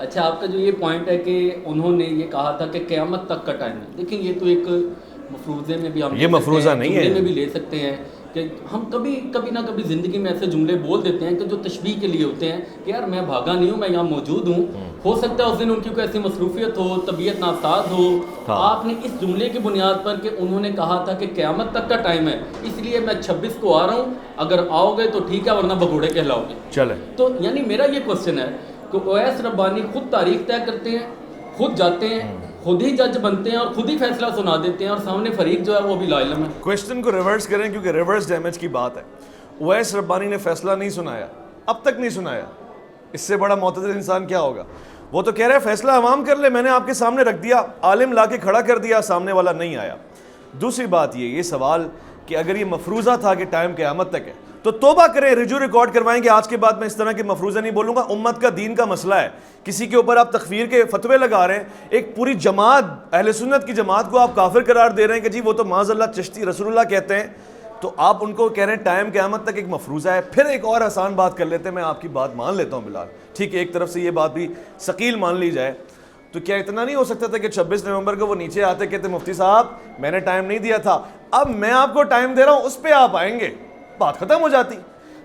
اچھا آپ کا جو یہ پوائنٹ ہے کہ انہوں نے یہ کہا تھا کہ قیامت تک کا ٹائم ہے، دیکھیں یہ تو ایک مفروضے میں بھی ہم یہ مفروضہ نہیں ہے، جملے میں بھی لے سکتے ہیں کہ ہم کبھی نہ کبھی زندگی میں ایسے جملے بول دیتے ہیں کہ جو تشبیہ کے لیے ہوتے ہیں کہ یار میں بھاگا نہیں ہوں، میں یہاں موجود ہوں، ہو سکتا ہے اس دن ان کی کوئی ایسی مصروفیت ہو، طبیعت ناساز ہو. آپ نے اس جملے کی بنیاد پر کہ انہوں نے کہا تھا کہ قیامت تک کا ٹائم ہے، اس لیے میں 26 کو آ رہا ہوں، اگر آؤ گے تو ٹھیک ہے ورنہ بگوڑے کہلاؤ گے. چلے تو یعنی میرا یہ کوشچن ہے کہ اویس ربانی خود تاریخ طے کرتے ہیں، خود جاتے ہیں، خود ہی جج بنتے ہیں اور خود ہی فیصلہ سنا دیتے ہیں، اور سامنے فریق جو ہے وہ بھی لا علم ہے. کوشچن کو ریورس کریں کیونکہ ریورس ڈیمیج کی بات ہے. اویس ربانی نے فیصلہ نہیں سنایا، اب تک نہیں سنایا. اس سے بڑا معتدل انسان کیا ہوگا؟ وہ تو کہہ رہے ہیں فیصلہ عوام کر لے، میں نے آپ کے سامنے رکھ دیا، عالم لا کے کھڑا کر دیا، سامنے والا نہیں آیا. دوسری بات یہ سوال کہ اگر یہ مفروضہ تھا کہ ٹائم قیامت تک ہے تو توبہ کریں، رجوع ریکارڈ کروائیں کہ آج کے بعد میں اس طرح کے مفروضہ نہیں بولوں گا. امت کا دین کا مسئلہ ہے، کسی کے اوپر آپ تکفیر کے فتوے لگا رہے ہیں، ایک پوری جماعت اہل سنت کی جماعت کو آپ کافر قرار دے رہے ہیں کہ جی وہ تو معاذ اللہ چشتی رسول اللہ کہتے ہیں، تو آپ ان کو کہہ رہے ہیں ٹائم قیامت تک ایک مفروضہ ہے. پھر ایک اور آسان بات کر لیتے ہیں، میں آپ کی بات مان لیتا ہوں بلال، ٹھیک ہے ایک طرف سے یہ بات بھی ثقیل مان لی جائے، تو کیا اتنا نہیں ہو سکتا تھا کہ 26 نومبر کو وہ نیچے آتے کہتے مفتی صاحب میں نے ٹائم نہیں دیا تھا، اب میں آپ کو ٹائم دے رہا ہوں، اس پہ آپ آئیں گے، بات ختم ہو جاتی.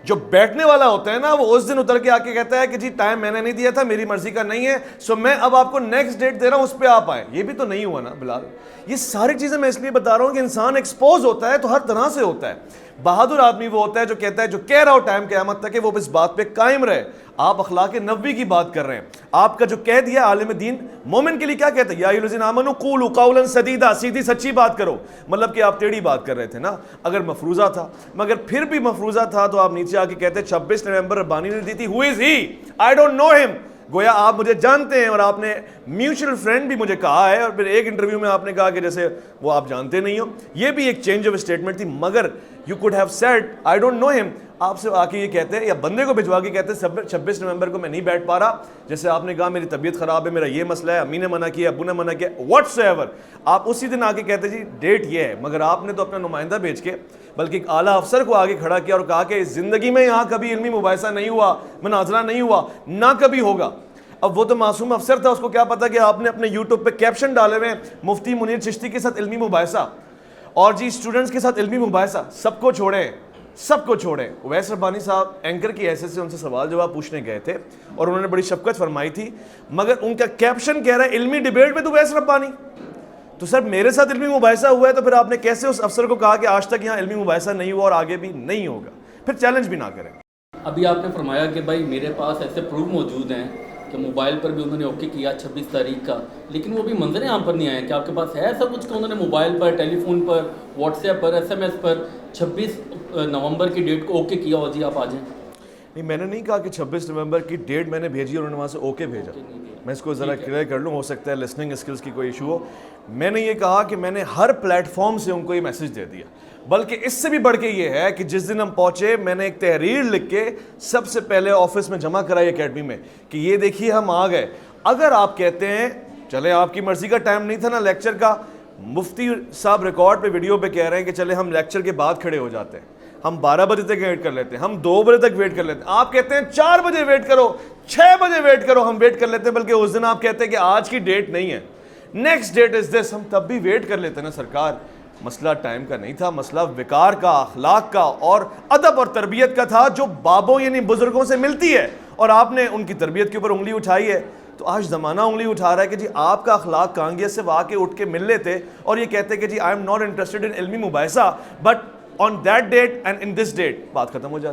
جو بیٹھنے والا ہوتا ہے نا وہ اس دن اتر کے آ کے کہتا ہے کہ جی ٹائم میں نے نہیں دیا تھا، میری مرضی کا نہیں ہے، سو میں اب آپ کو نیکسٹ ڈیٹ دے رہا ہوں، اس پہ آپ آئیں. یہ بھی تو نہیں ہوا نا بلال. یہ ساری چیزیں میں اس لیے بتا رہا ہوں کہ انسان ایکسپوز ہوتا ہے تو ہر طرح سے ہوتا ہے. بہادر آدمی وہ ہوتا ہے جو کہتا ہے، جو کہہ رہا ہو ٹائم قیامت تک ہے، وہ اس بات پہ قائم رہے. آپ اخلاق نبوی کی بات کر رہے ہیں، آپ کا جو کہہ دیا عالم دین مومن کے لیے کیا کہتا ہے، یا ایھا الذین آمنوا قولوا قولا سدیدا، سیدھی سچی بات کرو. مطلب کہ آپ ٹیڑھی بات کر رہے تھے نا اگر مفروضہ تھا. مگر پھر بھی مفروضہ تھا تو آپ نیچے آ کے کہتے 26 نومبر ربانی نے دی تھی، ہو از ہی، آئی ڈونٹ نو ہم. گویا آپ مجھے جانتے ہیں اور آپ نے میوچل فرینڈ بھی مجھے کہا ہے، اور پھر ایک انٹرویو میں آپ نے کہا کہ جیسے وہ آپ جانتے نہیں ہو. یہ بھی ایک چینج آف اسٹیٹمنٹ تھی، مگر you could have said I don't know hmm. آپ سے آ کے یہ کہتے ہیں یا بندے کو بھجوا کے کہتے ہیں 26 نومبر کو میں نہیں بیٹھ پا رہا، جیسے آپ نے کہا میری طبیعت خراب ہے، میرا یہ مسئلہ ہے، امی نے منع کیا، ابو نے منع کیا، واٹس ایور، آپ اسی دن آ کے کہتے جی ڈیٹ یہ ہے. مگر آپ نے تو اپنا نمائندہ بھیج کے بلکہ ایک اعلیٰ افسر کو آگے کھڑا کیا اور کہا کہ زندگی میں یہاں کبھی علمی مباحثہ نہیں ہوا، مناظرہ نہیں ہوا، نہ کبھی ہوگا. اب وہ تو معصوم افسر تھا، اس کو کیا پتا کہ آپ نے اپنے یوٹیوب پہ کیپشن ڈالے ہوئے ہیں مفتی منیر چشتی کے ساتھ علمی مباحثہ اور جی اسٹوڈنٹس کے ساتھ علمی مباحثہ. سب کو چھوڑیں، سب کو چھوڑیں. اویس ربانی صاحب اینکر کی حیثیت سے ان سے سوال جواب پوچھنے گئے تھے اور انہوں نے بڑی شفقت فرمائی تھی، مگر ان کا کیپشن کہہ رہا ہے علمی ڈیبیٹ میں تو اویس ربانی. تو سر میرے ساتھ علمی مباحثہ ہوا ہے تو پھر آپ نے کیسے اس افسر کو کہا کہ آج تک یہاں علمی مباحثہ نہیں ہوا اور آگے بھی نہیں ہوگا؟ پھر چیلنج بھی نہ کریں. ابھی آپ نے فرمایا کہ بھائی میرے پاس ایسے پروف موجود ہیں کہ موبائل پر بھی انہوں نے اوکے کیا 26 تاریخ کا، لیکن وہ بھی منظر عام پر نہیں آئے. کہ آپ کے پاس ہے ایسا کچھ کہ انہوں نے موبائل پر، ٹیلی فون پر، واٹس ایپ پر، SMS پر 26 نومبر کی ڈیٹ کو اوکے کیا ہو جی آپ آ جائیں؟ نہیں، میں نے نہیں کہا کہ 26 نومبر کی ڈیٹ میں نے بھیجی اور انہوں نے وہاں سے اوکے بھیجا. میں اس کو ذرا کلیئر کر لوں، ہو سکتا ہے لسننگ اسکلز کی کوئی ایشو ہو. میں نے یہ کہا کہ میں نے ہر پلیٹ فارم سے ان کو یہ میسج دے دیا، بلکہ اس سے بھی بڑھ کے یہ ہے کہ جس دن ہم پہنچے میں نے ایک تحریر لکھ کے سب سے پہلے آفس میں جمع کرائی اکیڈمی میں کہ یہ دیکھیے ہم آ گئے. اگر آپ کہتے ہیں چلے آپ کی مرضی کا ٹائم نہیں تھا نا لیکچر کا، مفتی صاحب ریکارڈ پہ ویڈیو پہ کہہ رہے ہیں کہ چلے ہم لیکچر کے بعد کھڑے ہو جاتے ہیں، ہم 12 بجے تک ویٹ کر لیتے ہیں، ہم 2 بجے تک ویٹ کر لیتے ہیں. آپ کہتے ہیں 4 بجے ویٹ کرو، 6 بجے ویٹ کرو، ہم ویٹ کر لیتے ہیں. بلکہ اس دن آپ کہتے ہیں کہ آج کی ڈیٹ نہیں ہے، نیکسٹ ڈیٹ از دس، ہم تب بھی ویٹ کر لیتے ہیں نا سرکار. مسئلہ ٹائم کا نہیں تھا، مسئلہ وقار کا، اخلاق کا اور ادب اور تربیت کا تھا، جو بابوں یعنی بزرگوں سے ملتی ہے، اور آپ نے ان کی تربیت کے اوپر انگلی اٹھائی ہے. تو آج زمانہ انگلی اٹھا رہا ہے کہ جی آپ کا اخلاق کانگیت سے وہاں کے اٹھ کے مل لیتے اور یہ کہتے کہ جی I am not interested in علمی مباحثہ but on that date and in this date, بات ختم ہو جاتی.